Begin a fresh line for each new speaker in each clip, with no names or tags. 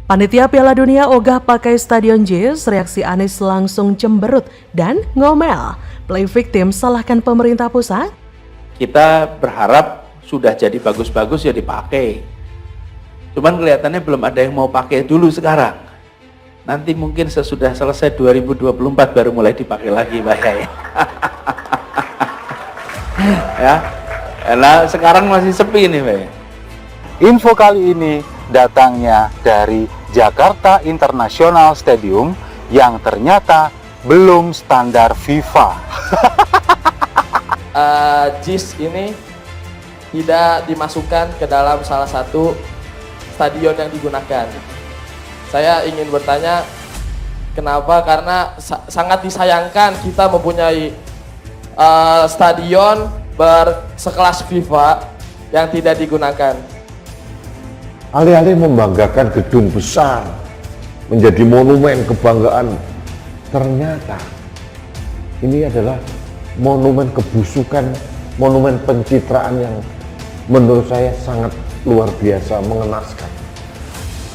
Panitia Piala Dunia ogah pakai Stadion JIS, reaksi Anies langsung cemberut dan ngomel. Play victim salahkan pemerintah pusat.
Kita berharap sudah jadi bagus-bagus ya dipakai. Cuman kelihatannya belum ada yang mau pakai dulu sekarang. Nanti mungkin sesudah selesai 2024 baru mulai dipakai lagi Pak Yai. Ya, karena sekarang masih sepi nih Pak.
Info kali ini datangnya dari Jakarta International Stadium yang ternyata belum standar FIFA.
JIS ini tidak dimasukkan ke dalam salah satu stadion yang digunakan. Saya ingin bertanya kenapa, karena sangat disayangkan kita mempunyai stadion bersekelas FIFA yang tidak digunakan.
Alih-alih membanggakan gedung besar menjadi monumen kebanggaan, ternyata ini adalah monumen kebusukan, monumen pencitraan yang menurut saya sangat luar biasa, mengenaskan.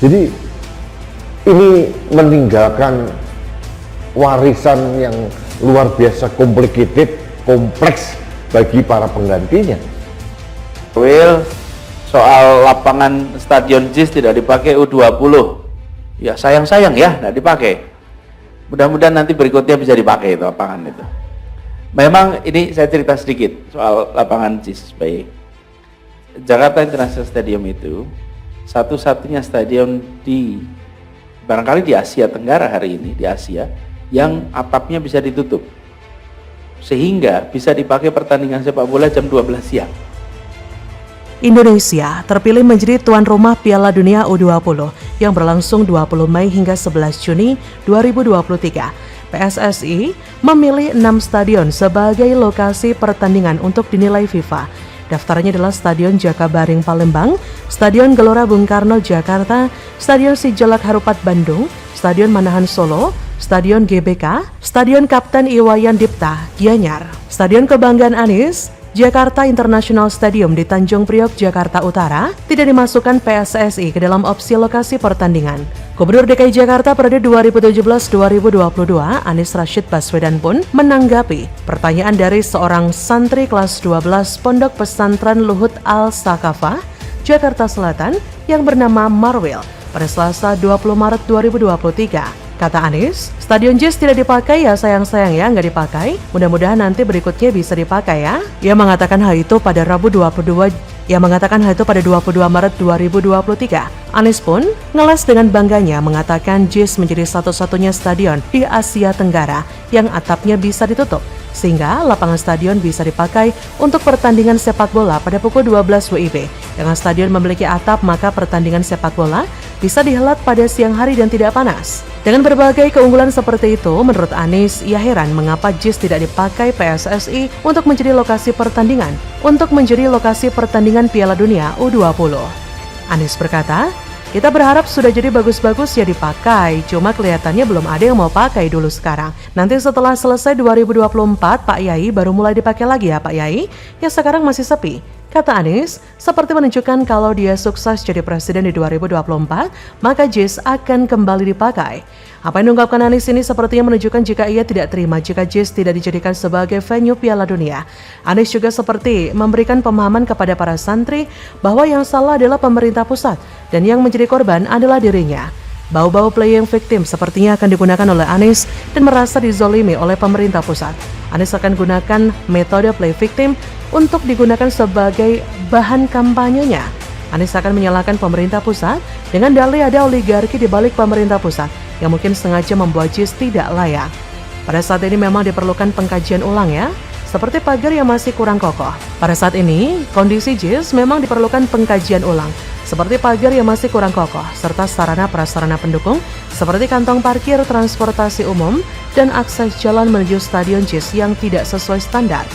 Jadi ini meninggalkan warisan yang luar biasa complicated, kompleks bagi para penggantinya.
Will, soal lapangan Stadion JIS tidak dipakai U20. Ya sayang-sayang ya, tidak dipakai. Mudah-mudahan nanti berikutnya bisa dipakai itu lapangan itu. Memang ini saya cerita sedikit soal lapangan JIS. Baik. Jakarta International Stadium itu satu-satunya stadion di barangkali di Asia Tenggara hari ini, di Asia, yang atapnya bisa ditutup. Sehingga bisa dipakai pertandingan sepak bola jam 12 siang.
Indonesia terpilih menjadi tuan rumah Piala Dunia U20 yang berlangsung 20 Mei hingga 11 Juni 2023. PSSI memilih 6 stadion sebagai lokasi pertandingan untuk dinilai FIFA. Daftarnya adalah Stadion Jakabaring Palembang, Stadion Gelora Bung Karno Jakarta, Stadion Sijalak Harupat Bandung, Stadion Manahan Solo, Stadion GBK, Stadion Kapten Iwayan Dipta Gianyar, Stadion Kebanggaan Anies, Jakarta International Stadium di Tanjung Priok, Jakarta Utara, tidak dimasukkan PSSI ke dalam opsi lokasi pertandingan. Gubernur DKI Jakarta periode 2017-2022, Anies Rashid Baswedan pun menanggapi pertanyaan dari seorang santri kelas 12 Pondok Pesantren Luhut Al-Saqafah, Jakarta Selatan, yang bernama Marwil pada Selasa 20 Maret 2023. Kata Anies, Stadion JIS tidak dipakai ya sayang-sayang ya, nggak dipakai. Mudah-mudahan nanti berikutnya bisa dipakai ya. Ia mengatakan hal itu pada Rabu 22 Maret 2023. Anies pun ngeles dengan bangganya mengatakan JIS menjadi satu-satunya stadion di Asia Tenggara yang atapnya bisa ditutup, sehingga lapangan stadion bisa dipakai untuk pertandingan sepak bola pada pukul 12 WIB. Dengan stadion memiliki atap, maka pertandingan sepak bola bisa dihelat pada siang hari dan tidak panas. Dengan berbagai keunggulan seperti itu, menurut Anies, ia heran mengapa JIS tidak dipakai PSSI untuk menjadi lokasi pertandingan Piala Dunia U20. Anies berkata, kita berharap sudah jadi bagus-bagus ya dipakai, cuma kelihatannya belum ada yang mau pakai dulu sekarang. Nanti setelah selesai 2024, Pak Yai baru mulai dipakai lagi ya Pak Yai, ya sekarang masih sepi. Kata Anies, seperti menunjukkan kalau dia sukses jadi presiden di 2024, maka JIS akan kembali dipakai. Apa yang diungkapkan Anies ini sepertinya menunjukkan jika ia tidak terima jika JIS tidak dijadikan sebagai venue Piala Dunia. Anies juga seperti memberikan pemahaman kepada para santri bahwa yang salah adalah pemerintah pusat dan yang menjadi korban adalah dirinya. Bau-bau playing victim sepertinya akan digunakan oleh Anies dan merasa dizolimi oleh pemerintah pusat. Anies akan gunakan metode play victim untuk digunakan sebagai bahan kampanyenya. Anies akan menyalahkan pemerintah pusat dengan dalih ada oligarki di balik pemerintah pusat yang mungkin sengaja membuat JIS tidak layak. Pada saat ini memang diperlukan pengkajian ulang ya, seperti pagar yang masih kurang kokoh. Pada saat ini, kondisi JIS memang diperlukan pengkajian ulang, seperti pagar yang masih kurang kokoh, serta sarana-prasarana pendukung seperti kantong parkir, transportasi umum, dan akses jalan menuju Stadion JIS yang tidak sesuai standar.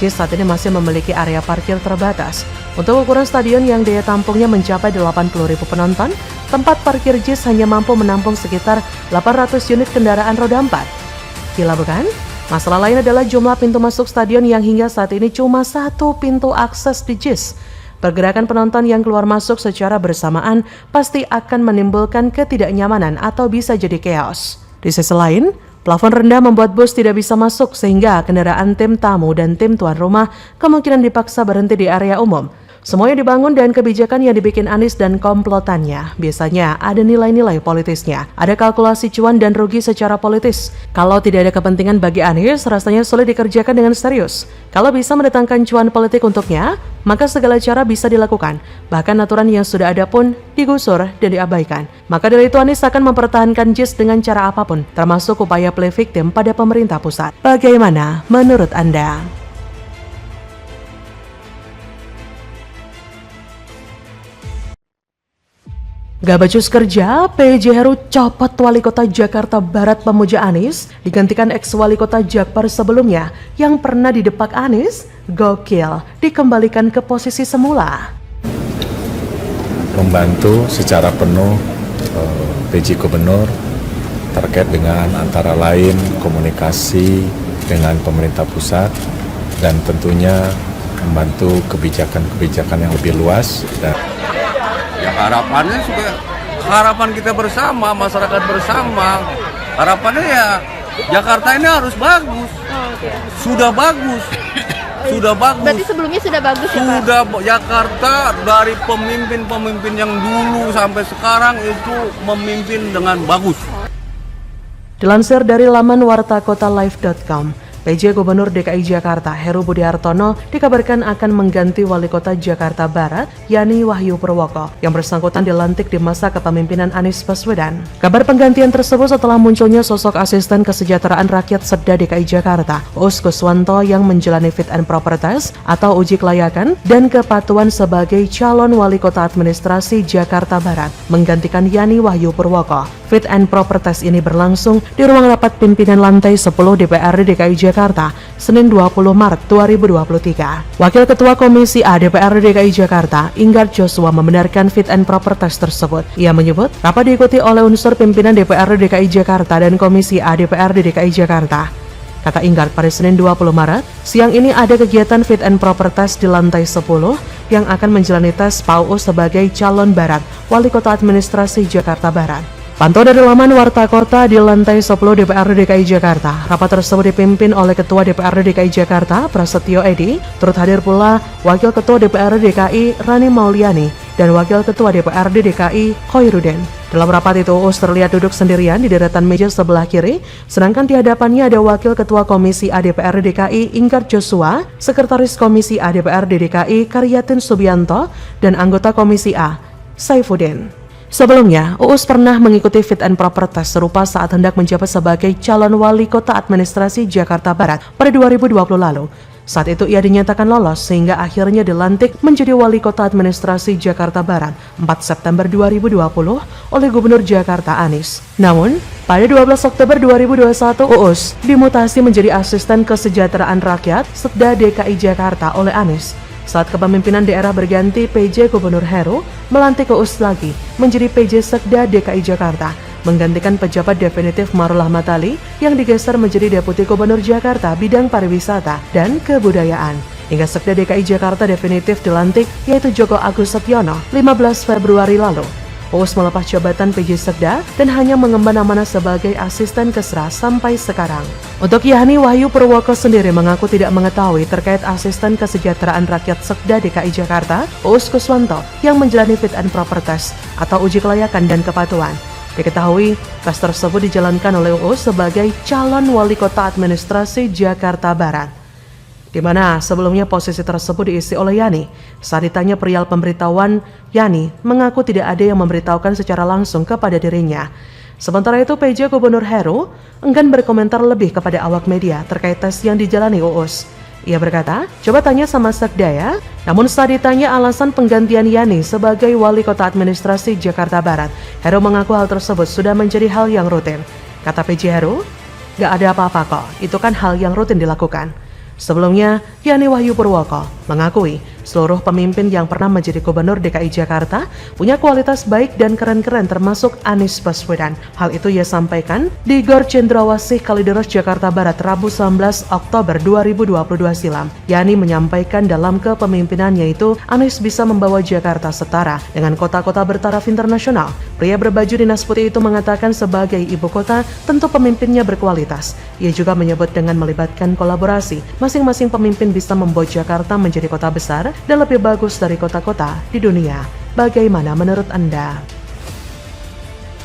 JIS saat ini masih memiliki area parkir terbatas. Untuk ukuran stadion yang daya tampungnya mencapai 80.000 penonton, tempat parkir JIS hanya mampu menampung sekitar 800 unit kendaraan roda 4. Gila bukan? Masalah lain adalah jumlah pintu masuk stadion yang hingga saat ini cuma 1 pintu akses di JIS. Pergerakan penonton yang keluar masuk secara bersamaan pasti akan menimbulkan ketidaknyamanan atau bisa jadi chaos. Di sisi lain, plafon rendah membuat bus tidak bisa masuk sehingga kendaraan tim tamu dan tim tuan rumah kemungkinan dipaksa berhenti di area umum. Semuanya dibangun dan kebijakan yang dibikin Anies dan komplotannya. Biasanya ada nilai-nilai politisnya. Ada kalkulasi cuan dan rugi secara politis. Kalau tidak ada kepentingan bagi Anies, rasanya sulit dikerjakan dengan serius. Kalau bisa mendatangkan cuan politik untuknya, maka segala cara bisa dilakukan. Bahkan aturan yang sudah ada pun digusur dan diabaikan. Maka dari itu Anies akan mempertahankan JIS dengan cara apapun, termasuk upaya play victim pada pemerintah pusat. Bagaimana menurut Anda? Gak becus kerja, PJ Heru copot Wali Kota Jakarta Barat pemuja Anies, digantikan ex-Wali Kota Jakpar sebelumnya yang pernah didepak Anies, gokil, dikembalikan ke posisi semula.
Membantu secara penuh PJ Gubernur terkait dengan antara lain komunikasi dengan pemerintah pusat dan tentunya membantu kebijakan-kebijakan yang lebih luas.
Ya harapannya juga harapan kita bersama, masyarakat bersama. Harapannya ya Jakarta ini harus bagus. Sudah bagus. Sudah bagus.
Berarti sebelumnya sudah bagus ya, Pak?
Sudah, Jakarta dari pemimpin-pemimpin yang dulu sampai sekarang itu memimpin dengan bagus.
Dilansir dari laman wartakotalive.com, PJ Gubernur DKI Jakarta Heru Budi Hartono dikabarkan akan mengganti Wali Kota Jakarta Barat, Yani Wahyu Purwoko, yang bersangkutan dilantik di masa kepemimpinan Anies Baswedan. Kabar penggantian tersebut setelah munculnya sosok asisten kesejahteraan rakyat Sekda DKI Jakarta, Uus Kuswanto, yang menjalani fit and proper test atau uji kelayakan dan kepatuhan sebagai calon Wali Kota Administrasi Jakarta Barat, menggantikan Yani Wahyu Purwoko. Fit and proper test ini berlangsung di ruang rapat pimpinan lantai 10 DPRD DKI Jakarta, Senin 20 Maret 2023. Wakil Ketua Komisi A DPRD DKI Jakarta, Inggar Joshua, membenarkan fit and proper test tersebut. Ia menyebut, rapat diikuti oleh unsur pimpinan DPRD DKI Jakarta dan Komisi A DPRD DKI Jakarta. Kata Inggar, pada Senin 20 Maret, siang ini ada kegiatan fit and proper test di lantai 10 yang akan menjalani tes Pak Uus sebagai calon Barat, Wali Kota Administrasi Jakarta Barat. Pantau dari laman Warta Kota di lantai 10 DPRD DKI Jakarta. Rapat tersebut dipimpin oleh Ketua DPRD DKI Jakarta, Prasetyo Edi. Turut hadir pula Wakil Ketua DPRD DKI, Rani Mauliani, dan Wakil Ketua DPRD DKI, Khoirudin. Dalam rapat itu, Uus terlihat duduk sendirian di deretan meja sebelah kiri, sedangkan di hadapannya ada Wakil Ketua Komisi A DPRD DKI, Inggar Joshua, Sekretaris Komisi A DPRD DKI, Karyatin Subianto, dan anggota Komisi A, Saifuddin. Sebelumnya, Uus pernah mengikuti fit and proper test serupa saat hendak menjabat sebagai calon Wali Kota Administrasi Jakarta Barat pada 2020 lalu. Saat itu ia dinyatakan lolos sehingga akhirnya dilantik menjadi Wali Kota Administrasi Jakarta Barat 4 September 2020 oleh Gubernur Jakarta Anies. Namun, pada 12 Oktober 2021 Uus dimutasi menjadi Asisten Kesejahteraan Rakyat Sekda DKI Jakarta oleh Anies. Saat kepemimpinan daerah berganti, PJ Gubernur Heru melantik Uus lagi menjadi PJ Sekda DKI Jakarta, menggantikan pejabat definitif Marullah Matali yang digeser menjadi Deputi Gubernur Jakarta bidang pariwisata dan kebudayaan. Hingga Sekda DKI Jakarta definitif dilantik yaitu Joko Agus Setyono 15 Februari lalu. Uus melepas jabatan PJ Sekda dan hanya mengemban amanah sebagai asisten Kesra sampai sekarang. Untuk Yani Wahyu Purwoko sendiri mengaku tidak mengetahui terkait asisten kesejahteraan rakyat Sekda DKI Jakarta, Uus Kuswanto, yang menjalani fit and proper test atau uji kelayakan dan kepatuhan. Diketahui, tes tersebut dijalankan oleh Uus sebagai calon Wali Kota Administrasi Jakarta Barat, di mana sebelumnya posisi tersebut diisi oleh Yani. Saat ditanya perihal pemberitahuan, Yani mengaku tidak ada yang memberitahukan secara langsung kepada dirinya. Sementara itu, PJ Gubernur Heru enggan berkomentar lebih kepada awak media terkait tes yang dijalani Uus. Ia berkata, coba tanya sama Sekda ya. Namun saat ditanya alasan penggantian Yani sebagai Wali Kota Administrasi Jakarta Barat, Heru mengaku hal tersebut sudah menjadi hal yang rutin. Kata PJ Heru, gak ada apa-apa kok, itu kan hal yang rutin dilakukan. Sebelumnya, Yani Wahyu Purwoko mengakui Seluruh pemimpin yang pernah menjadi Gubernur DKI Jakarta punya kualitas baik dan keren-keren termasuk Anies Baswedan. Hal itu ia sampaikan di Gor Cendrawasih Kalideres Jakarta Barat Rabu 19 Oktober 2022 silam. Yani menyampaikan dalam kepemimpinannya itu Anies bisa membawa Jakarta setara dengan kota-kota bertaraf internasional. Pria berbaju dinas putih itu mengatakan sebagai ibu kota tentu pemimpinnya berkualitas. Ia juga menyebut dengan melibatkan kolaborasi, masing-masing pemimpin bisa membuat Jakarta menjadi kota besar dan lebih bagus dari kota-kota di dunia. Bagaimana menurut Anda?